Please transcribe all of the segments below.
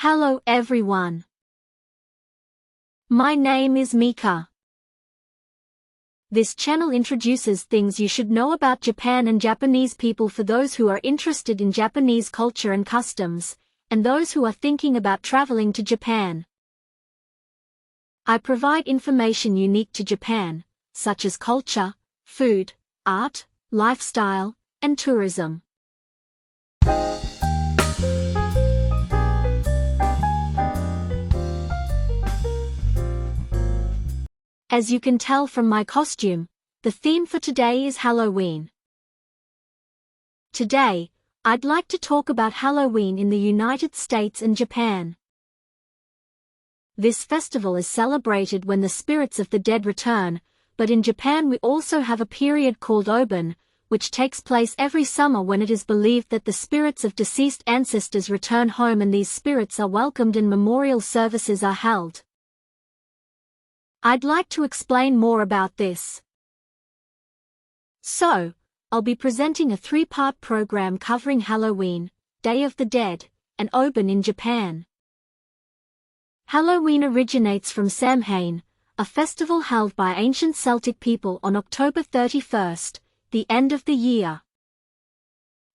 Hello everyone. My name is Mika. This channel introduces things you should know about Japan and Japanese people for those who are interested in Japanese culture and customs, and those who are thinking about traveling to Japan. I provide information unique to Japan, such as culture, food, art, lifestyle, and tourism. As you can tell from my costume, the theme for today is Halloween. Today, I'd like to talk about Halloween in the United States and Japan. This festival is celebrated when the spirits of the dead return, but in Japan we also have a period called Obon, which takes place every summer when it is believed that the spirits of deceased ancestors return home and these spirits are welcomed and memorial services are held. I'd like to explain more about this. So, I'll be presenting a three-part program covering Halloween, Day of the Dead, and Obon in Japan. Halloween originates from Samhain, a festival held by ancient Celtic people on October 31st, the end of the year.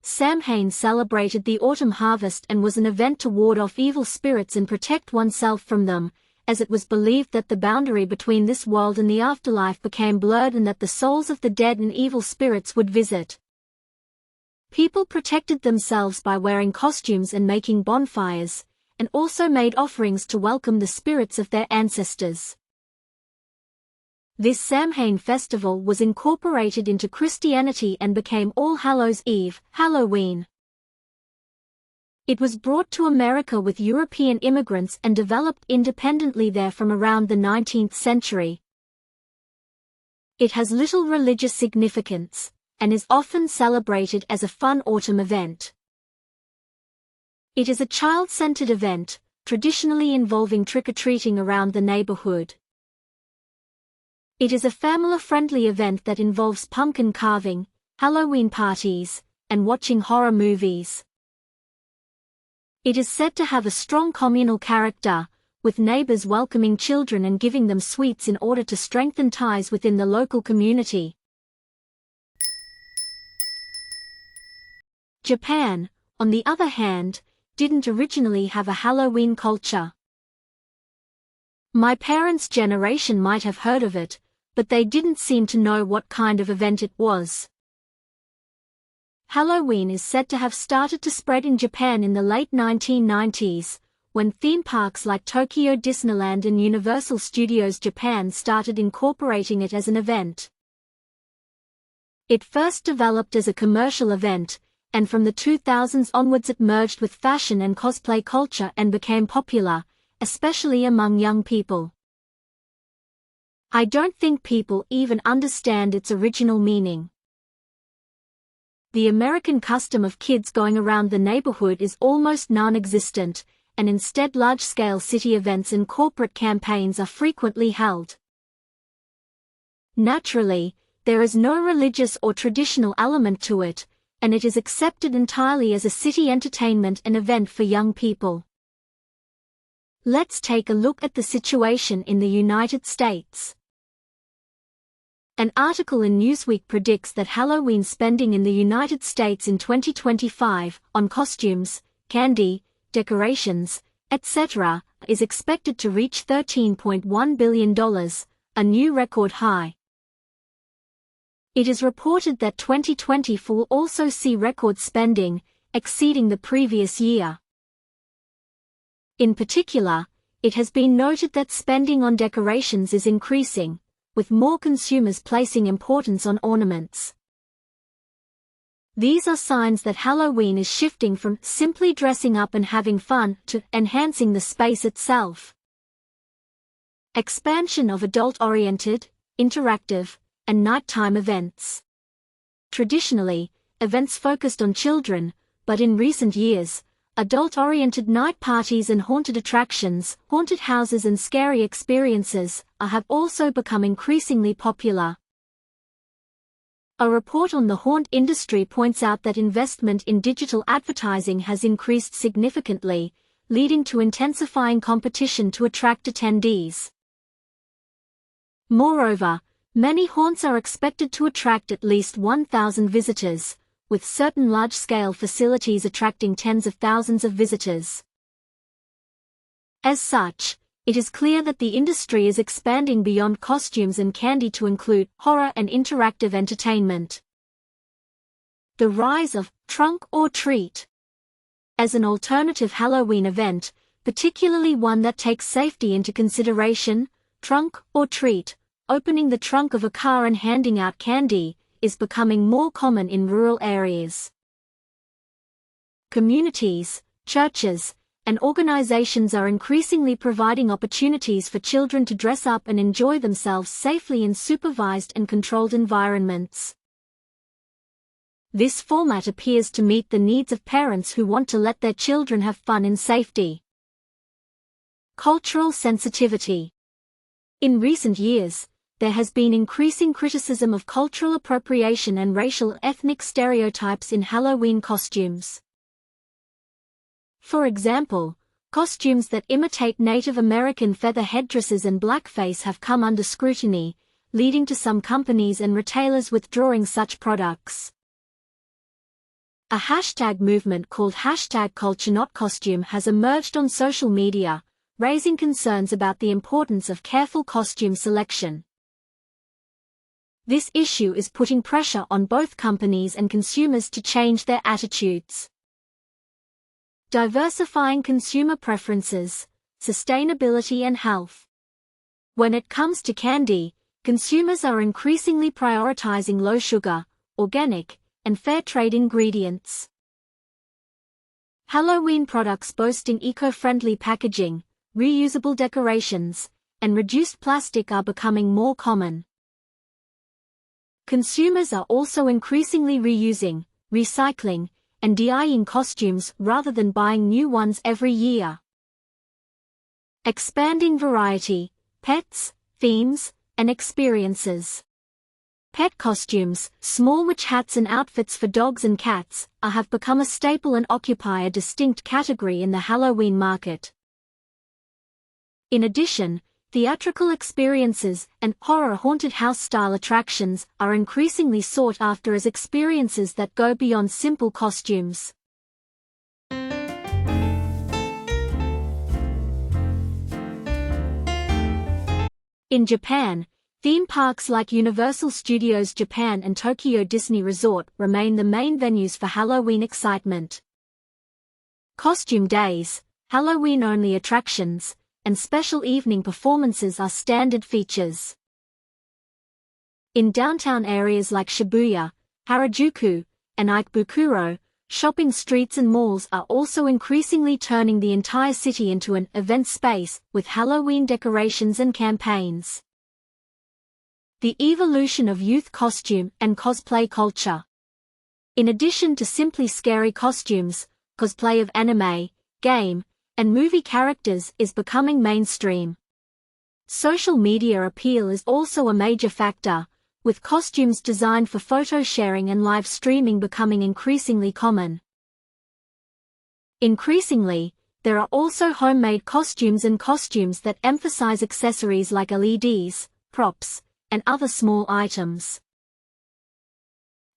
Samhain celebrated the autumn harvest and was an event to ward off evil spirits and protect oneself from them, as it was believed that the boundary between this world and the afterlife became blurred and that the souls of the dead and evil spirits would visit. People protected themselves by wearing costumes and making bonfires, and also made offerings to welcome the spirits of their ancestors. This Samhain festival was incorporated into Christianity and became All Hallows' Eve, Halloween. It was brought to America with European immigrants and developed independently there from around the 19th century. It has little religious significance, and is often celebrated as a fun autumn event. It is a child-centered event, traditionally involving trick-or-treating around the neighborhood. It is a family-friendly event that involves pumpkin carving, Halloween parties, and watching horror movies. It is said to have a strong communal character, with neighbors welcoming children and giving them sweets in order to strengthen ties within the local community. Japan, on the other hand, didn't originally have a Halloween culture. My parents' generation might have heard of it, but they didn't seem to know what kind of event it was. Halloween is said to have started to spread in Japan in the late 1990s, when theme parks like Tokyo Disneyland and Universal Studios Japan started incorporating it as an event. It first developed as a commercial event, and from the 2000s onwards it merged with fashion and cosplay culture and became popular, especially among young people. I don't think people even understand its original meaning. The American custom of kids going around the neighborhood is almost non-existent, and instead large-scale city events and corporate campaigns are frequently held. Naturally, there is no religious or traditional element to it, and it is accepted entirely as a city entertainment and event for young people. Let's take a look at the situation in the United States. An article in Newsweek predicts that Halloween spending in the United States in 2025, on costumes, candy, decorations, etc., is expected to reach $13.1 billion, a new record high. It is reported that 2024 will also see record spending, exceeding the previous year. In particular, it has been noted that spending on decorations is increasing, with more consumers placing importance on ornaments. These are signs that Halloween is shifting from simply dressing up and having fun to enhancing the space itself. Expansion of adult-oriented, interactive, and nighttime events. Traditionally, events focused on children, but in recent years, adult-oriented night parties and haunted attractions, haunted houses and scary experiences, have also become increasingly popular. A report on the haunt industry points out that investment in digital advertising has increased significantly, leading to intensifying competition to attract attendees. Moreover, many haunts are expected to attract at least 1,000 visitors, with certain large-scale facilities attracting tens of thousands of visitors. As such, it is clear that the industry is expanding beyond costumes and candy to include horror and interactive entertainment. The rise of trunk or treat as an alternative Halloween event, particularly one that takes safety into consideration. Trunk or treat, opening the trunk of a car and handing out candy, is becoming more common in rural areas. Communities, churches, and organizations are increasingly providing opportunities for children to dress up and enjoy themselves safely in supervised and controlled environments. This format appears to meet the needs of parents who want to let their children have fun in safety. Cultural sensitivity. In recent years, there has been increasing criticism of cultural appropriation and racial ethnic stereotypes in Halloween costumes. For example, costumes that imitate Native American feather headdresses and blackface have come under scrutiny, leading to some companies and retailers withdrawing such products. A hashtag movement called #CultureNotCostume has emerged on social media, raising concerns about the importance of careful costume selection. This issue is putting pressure on both companies and consumers to change their attitudes. Diversifying consumer preferences, sustainability and health. When it comes to candy, consumers are increasingly prioritizing low-sugar, organic, and fair trade ingredients. Halloween products boasting eco-friendly packaging, reusable decorations, and reduced plastic are becoming more common. Consumers are also increasingly reusing, recycling, and DIYing costumes rather than buying new ones every year. Expanding variety, pets, themes, and experiences. Pet costumes, small witch hats and outfits for dogs and cats, have become a staple and occupy a distinct category in the Halloween market. In addition, theatrical experiences and horror haunted house-style attractions are increasingly sought after as experiences that go beyond simple costumes. In Japan, theme parks like Universal Studios Japan and Tokyo Disney Resort remain the main venues for Halloween excitement. Costume days, Halloween-only attractions, and special evening performances are standard features. In downtown areas like Shibuya, Harajuku, and Ikebukuro, shopping streets and malls are also increasingly turning the entire city into an event space with Halloween decorations and campaigns. The evolution of youth costume and cosplay culture. In addition to simply scary costumes, cosplay of anime, game, and movie characters is becoming mainstream. Social media appeal is also a major factor, with costumes designed for photo sharing and live streaming becoming increasingly common. Increasingly, there are also homemade costumes and costumes that emphasize accessories like LEDs, props, and other small items.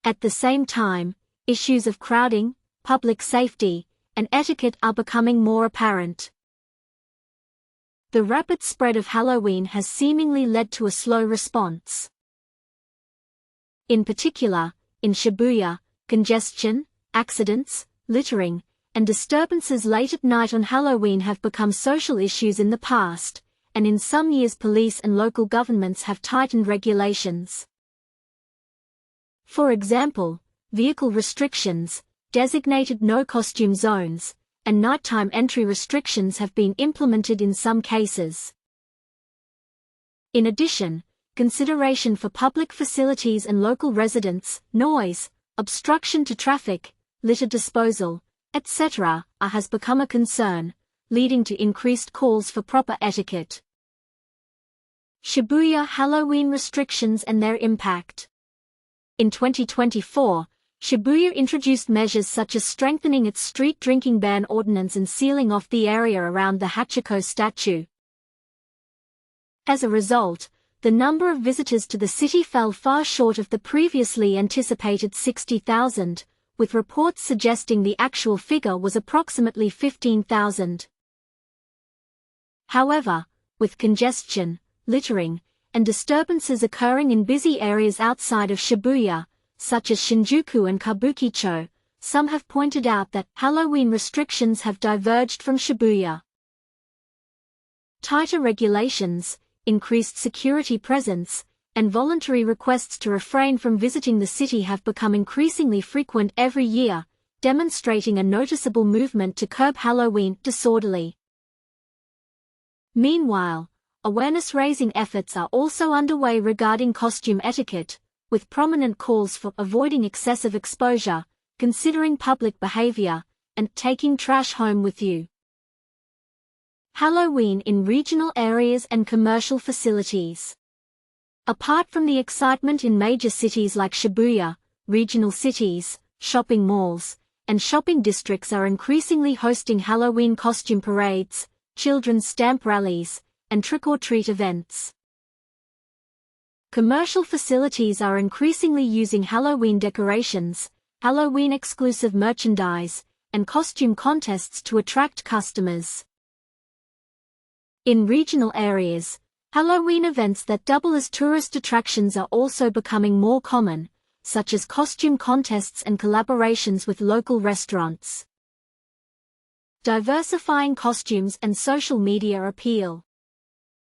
At the same time, issues of crowding, public safety, and etiquette are becoming more apparent. The rapid spread of Halloween has seemingly led to a slow response. In particular, in Shibuya, congestion, accidents, littering, and disturbances late at night on Halloween have become social issues in the past, and in some years police and local governments have tightened regulations. For example, vehicle restrictions, designated no-costume zones, and nighttime entry restrictions have been implemented in some cases. In addition, consideration for public facilities and local residents, noise, obstruction to traffic, litter disposal, etc., has become a concern, leading to increased calls for proper etiquette. Shibuya Halloween restrictions and their impact. In 2024, Shibuya introduced measures such as strengthening its street drinking ban ordinance and sealing off the area around the Hachiko statue. As a result, the number of visitors to the city fell far short of the previously anticipated 60,000, with reports suggesting the actual figure was approximately 15,000. However, with congestion, littering, and disturbances occurring in busy areas outside of Shibuya, such as Shinjuku and Kabukicho, some have pointed out that Halloween restrictions have diverged from Shibuya. Tighter regulations, increased security presence, and voluntary requests to refrain from visiting the city have become increasingly frequent every year, demonstrating a noticeable movement to curb Halloween disorderly. Meanwhile, awareness-raising efforts are also underway regarding costume etiquette, with prominent calls for avoiding excessive exposure, considering public behavior, and taking trash home with you. Halloween in regional areas and commercial facilities. Apart from the excitement in major cities like Shibuya, regional cities, shopping malls, and shopping districts are increasingly hosting Halloween costume parades, children's stamp rallies, and trick-or-treat events. Commercial facilities are increasingly using Halloween decorations, Halloween-exclusive merchandise, and costume contests to attract customers. In regional areas, Halloween events that double as tourist attractions are also becoming more common, such as costume contests and collaborations with local restaurants. Diversifying costumes and social media appeal.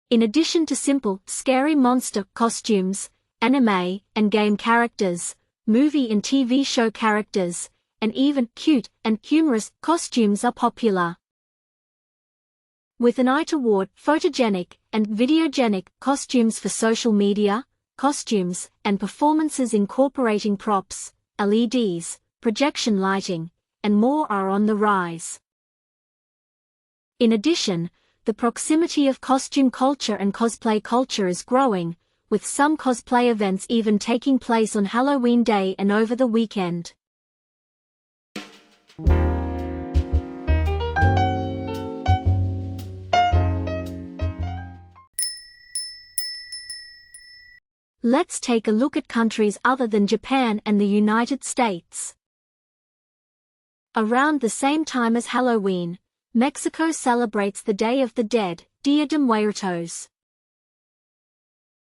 In addition to simple, scary monster costumes, anime and game characters, movie and TV show characters, and even cute and humorous costumes are popular. With an eye toward photogenic and videogenic costumes for social media, costumes and performances incorporating props, LEDs, projection lighting, and more are on the rise. In addition, the proximity of costume culture and cosplay culture is growing, with some cosplay events even taking place on Halloween Day and over the weekend. Let's take a look at countries other than Japan and the United States. Around the same time as Halloween, Mexico celebrates the Day of the Dead, Dia de Muertos.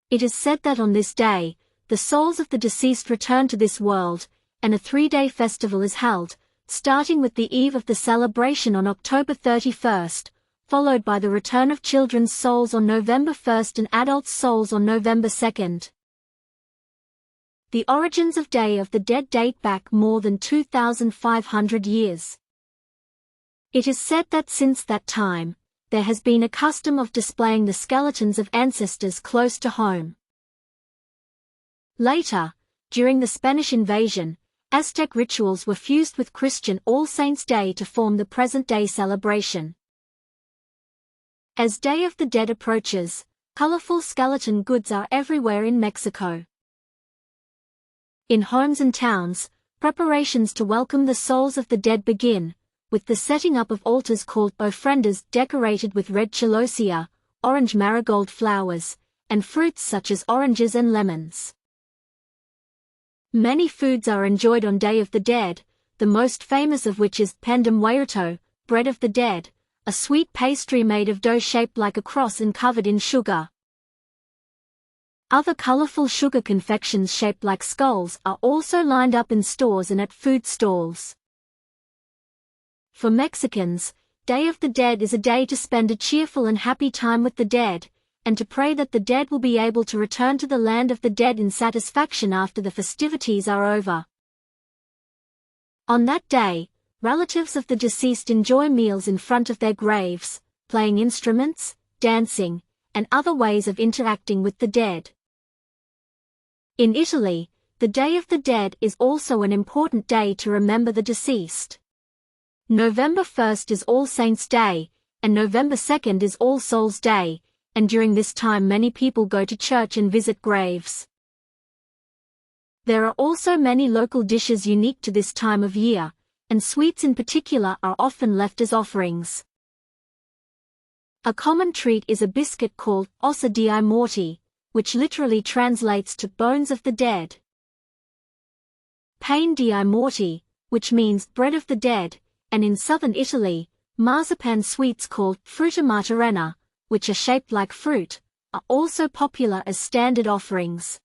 It is said that on this day, the souls of the deceased return to this world, and a 3-day festival is held, starting with the eve of the celebration on October 31st, followed by the return of children's souls on November 1st and adults' souls on November 2nd. The origins of Day of the Dead date back more than 2,500 years. It is said that since that time, there has been a custom of displaying the skeletons of ancestors close to home. Later, during the Spanish invasion, Aztec rituals were fused with Christian All Saints' Day to form the present-day celebration. As Day of the Dead approaches, colorful skeleton goods are everywhere in Mexico. In homes and towns, preparations to welcome the souls of the dead begin, with the setting up of altars called ofrendas decorated with red celosia, orange marigold flowers, and fruits such as oranges and lemons. Many foods are enjoyed on Day of the Dead, the most famous of which is pan de muerto, bread of the dead, a sweet pastry made of dough shaped like a cross and covered in sugar. Other colorful sugar confections shaped like skulls are also lined up in stores and at food stalls. For Mexicans, Day of the Dead is a day to spend a cheerful and happy time with the dead, and to pray that the dead will be able to return to the land of the dead in satisfaction after the festivities are over. On that day, relatives of the deceased enjoy meals in front of their graves, playing instruments, dancing, and other ways of interacting with the dead. In Italy, the Day of the Dead is also an important day to remember the deceased. November 1st is All Saints' Day, and November 2nd is All Souls' Day, and during this time many people go to church and visit graves. There are also many local dishes unique to this time of year, and sweets in particular are often left as offerings. A common treat is a biscuit called ossa di morti, which literally translates to bones of the dead. Pane di morti, which means bread of the dead, and in southern Italy, marzipan sweets called frutta martorana, which are shaped like fruit, are also popular as standard offerings.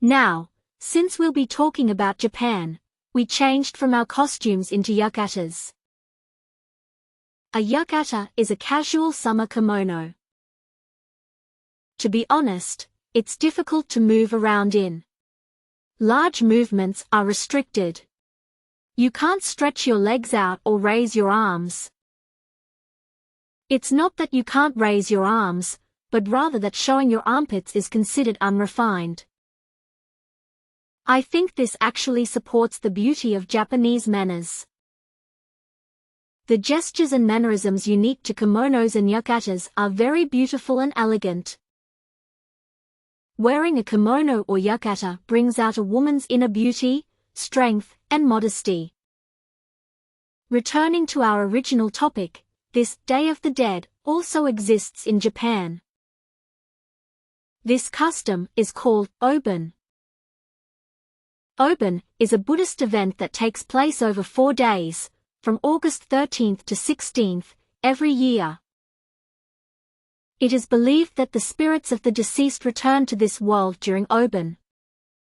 Now, since we'll be talking about Japan, we changed from our costumes into yukatas. A yukata is a casual summer kimono. To be honest, it's difficult to move around in. Large movements are restricted. You can't stretch your legs out or raise your arms. It's not that you can't raise your arms, but rather that showing your armpits is considered unrefined. I think this actually supports the beauty of Japanese manners. The gestures and mannerisms unique to kimonos and yukatas are very beautiful and elegant. Wearing a kimono or yukata brings out a woman's inner beauty, strength, and modesty. Returning to our original topic, this Day of the Dead also exists in Japan. This custom is called Obon. Obon is a Buddhist event that takes place over 4 days, from August 13th to 16th, every year. It is believed that the spirits of the deceased return to this world during Obon.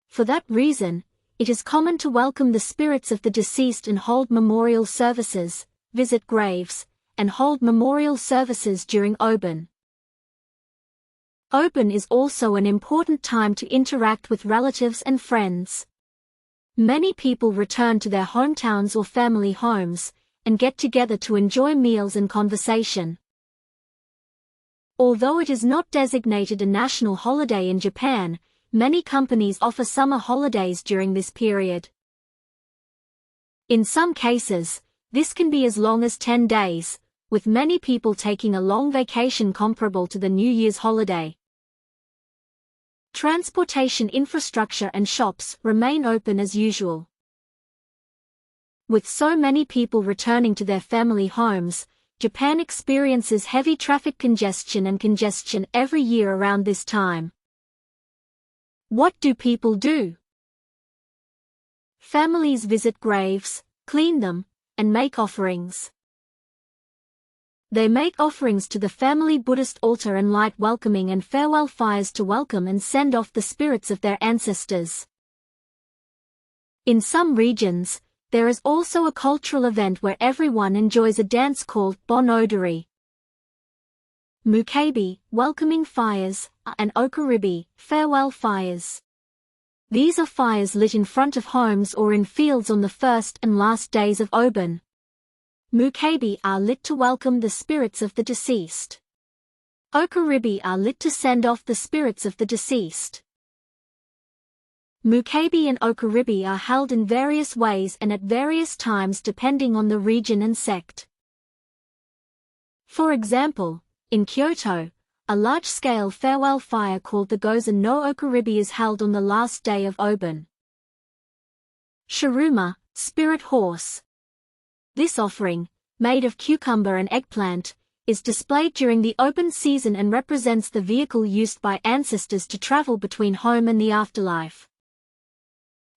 For that reason, it is common to welcome the spirits of the deceased and hold memorial services, visit graves, and hold memorial services during Obon. Obon is also an important time to interact with relatives and friends. Many people return to their hometowns or family homes, and get together to enjoy meals and conversation. Although it is not designated a national holiday in Japan, many companies offer summer holidays during this period. In some cases, this can be as long as 10 days, with many people taking a long vacation comparable to the New Year's holiday. Transportation infrastructure and shops remain open as usual. With so many people returning to their family homes, Japan experiences heavy traffic congestion every year around this time. What do people do? Families visit graves, clean them, and make offerings. They make offerings to the family Buddhist altar and light welcoming and farewell fires to welcome and send off the spirits of their ancestors. In some regions, there is also a cultural event where everyone enjoys a dance called Bon Odori. Mukabi, welcoming fires, and Okuribi, farewell fires. These are fires lit in front of homes or in fields on the first and last days of Obon. Mukabi are lit to welcome the spirits of the deceased. Okuribi are lit to send off the spirits of the deceased. Mukabi and Okuribi are held in various ways and at various times depending on the region and sect. For example, in Kyoto, a large-scale farewell fire called the Gozen no Okuribi is held on the last day of Obon. Shiruma, spirit horse. This offering, made of cucumber and eggplant, is displayed during the Obon season and represents the vehicle used by ancestors to travel between home and the afterlife.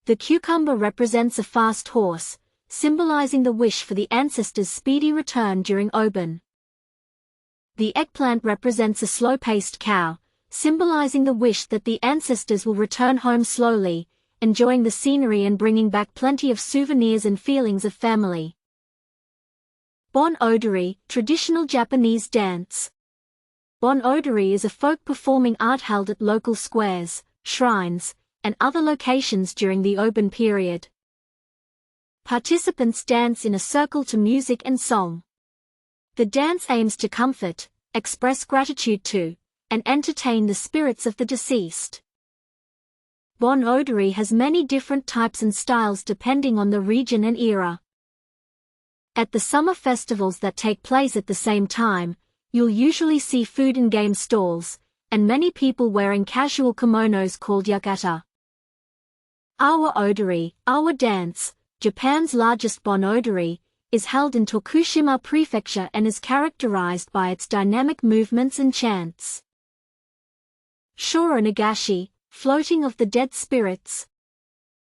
The cucumber represents a fast horse, symbolizing the wish for the ancestors' speedy return during Obon. The eggplant represents a slow-paced cow, symbolizing the wish that the ancestors will return home slowly, enjoying the scenery and bringing back plenty of souvenirs and feelings of family. Bon Odori, traditional Japanese dance. Bon Odori is a folk performing art held at local squares, shrines, and other locations during the Obon period. Participants dance in a circle to music and song. The dance aims to comfort, express gratitude to, and entertain the spirits of the deceased. Bon Odori has many different types and styles depending on the region and era. At the summer festivals that take place at the same time, You'll usually see food in game stalls, and many people wearing casual kimonos called yukata. Awa Odori, Awa Dance, Japan's largest Bon Odori, is held in Tokushima Prefecture and is characterized by its dynamic movements and chants. Shora Nagashi, Floating of the Dead Spirits.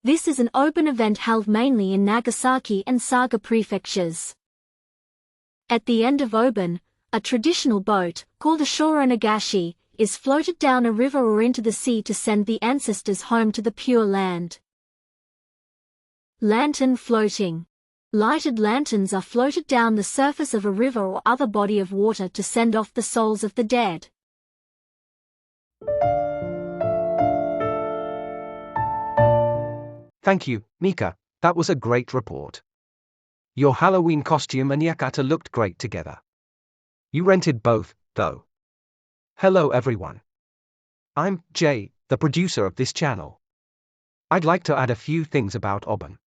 This is an open event held mainly in Nagasaki and Saga prefectures. At the end of Obon, a traditional boat, called a Shora Nagashi, is floated down a river or into the sea to send the ancestors home to the pure land. Lantern floating. Lighted lanterns are floated down the surface of a river or other body of water to send off the souls of the dead. Thank you, Mika, that was a great report. Your Halloween costume and yukata looked great together. You rented both, though. Hello everyone. I'm Jay, the producer of this channel. I'd like to add a few things about Obon.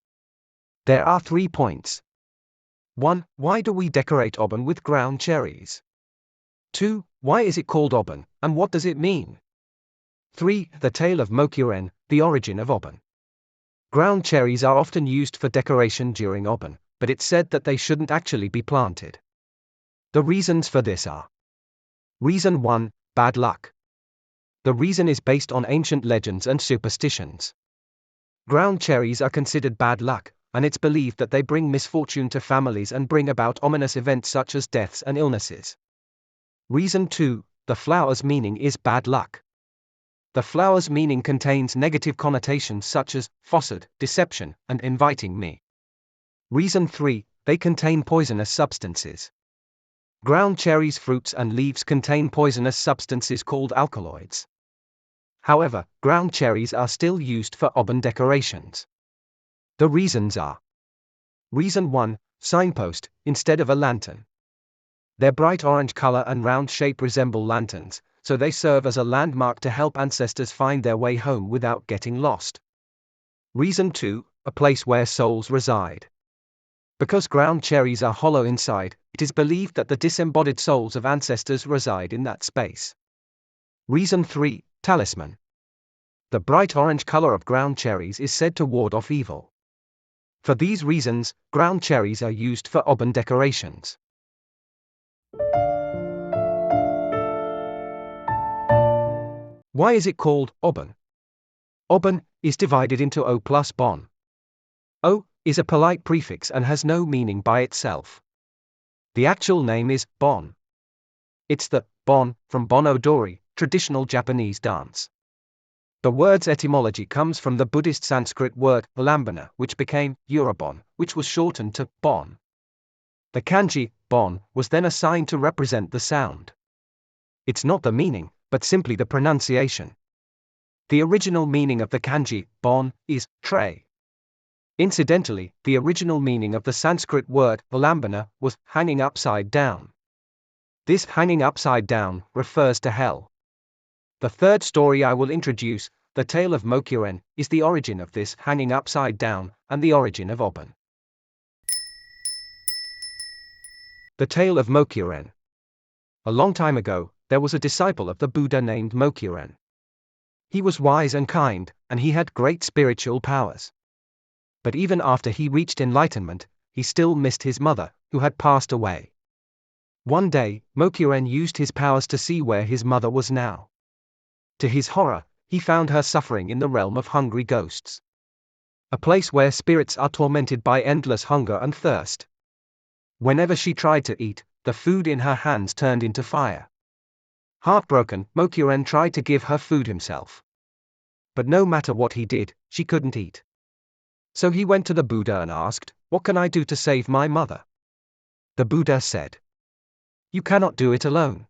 There are 3 points. 1. Why do we decorate Obon with ground cherries? 2. Why is it called Obon, and what does it mean? 3. The tale of Mokuren, the origin of Obon. Ground cherries are often used for decoration during Obon, but it's said that they shouldn't actually be planted. The reasons for this are: Reason 1, bad luck. The reason is based on ancient legends and superstitions. Ground cherries are considered bad luck, and it's believed that they bring misfortune to families and bring about ominous events such as deaths and illnesses. Reason 2, the flower's meaning is bad luck. The flower's meaning contains negative connotations such as falsehood, deception, and inviting me. Reason 3, they contain poisonous substances. Ground cherries' fruits and leaves contain poisonous substances called alkaloids. However, ground cherries are still used for Obon decorations. The reasons are: Reason 1, signpost, instead of a lantern. Their bright orange color and round shape resemble lanterns, so they serve as a landmark to help ancestors find their way home without getting lost. Reason 2, a place where souls reside. Because ground cherries are hollow inside, it is believed that the disembodied souls of ancestors reside in that space. Reason 3, talisman. The bright orange color of ground cherries is said to ward off evil. For these reasons, ground cherries are used for Obon decorations. Why is it called Obon? Obon is divided into O plus Bon. O is a polite prefix and has no meaning by itself. The actual name is Bon. It's the Bon from Bon Odori, traditional Japanese dance. The word's etymology comes from the Buddhist Sanskrit word Valambana, which became Urobon, which was shortened to Bon. The kanji Bon was then assigned to represent the sound. It's not the meaning, but simply the pronunciation. The original meaning of the kanji Bon is tray. Incidentally, the original meaning of the Sanskrit word Valambana was hanging upside down. This hanging upside down refers to hell. The third story I will introduce, the tale of Mokuren, is the origin of this hanging upside down and the origin of Obon. The tale of Mokuren. A long time ago, there was a disciple of the Buddha named Mokuren. He was wise and kind, and he had great spiritual powers. But even after he reached enlightenment, he still missed his mother, who had passed away. One day, Mokuren used his powers to see where his mother was now. To his horror, he found her suffering in the realm of hungry ghosts. A place where spirits are tormented by endless hunger and thirst. Whenever she tried to eat, the food in her hands turned into fire. Heartbroken, Mokuren tried to give her food himself. But no matter what he did, she couldn't eat. So he went to the Buddha and asked, "What can I do to save my mother?" The Buddha said, "You cannot do it alone.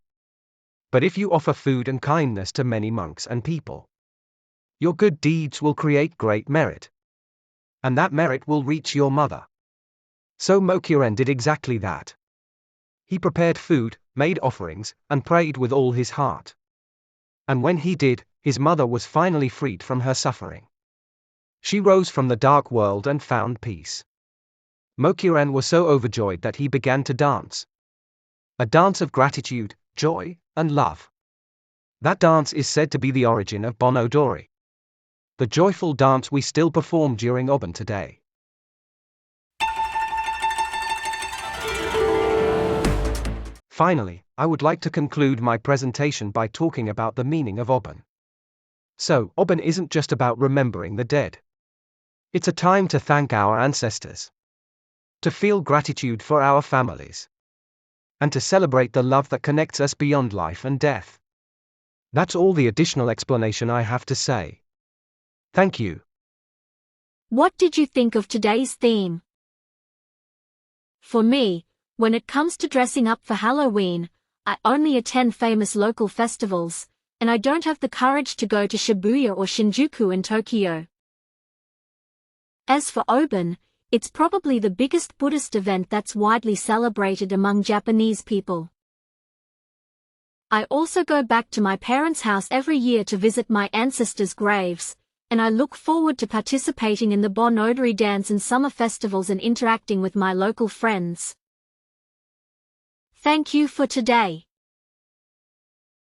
But if you offer food and kindness to many monks and people, your good deeds will create great merit. And that merit will reach your mother." So Mokuren did exactly that. He prepared food, made offerings, and prayed with all his heart. And when he did, his mother was finally freed from her suffering. She rose from the dark world and found peace. Mokuren was so overjoyed that he began to dance. a dance of gratitude, joy, and love. That dance is said to be the origin of Bon Odori, the joyful dance we still perform during Obon today. Finally, I would like to conclude my presentation by talking about the meaning of Obon. So, Obon isn't just about remembering the dead. It's a time to thank our ancestors, to feel gratitude for our families, and to celebrate the love that connects us beyond life and death. That's all the additional explanation I have to say. Thank you. What did you think of today's theme? For me, when it comes to dressing up for Halloween, I only attend famous local festivals, and I don't have the courage to go to Shibuya or Shinjuku in Tokyo. As for Obon, it's probably the biggest Buddhist event that's widely celebrated among Japanese people. I also go back to my parents' house every year to visit my ancestors' graves, and I look forward to participating in the Bon Odori dance and summer festivals and interacting with my local friends. Thank you for today.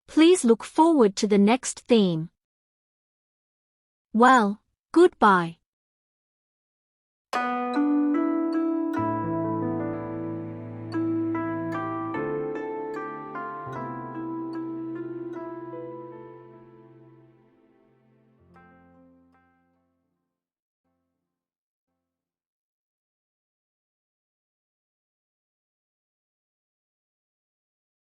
Please look forward to the next theme. Well, goodbye.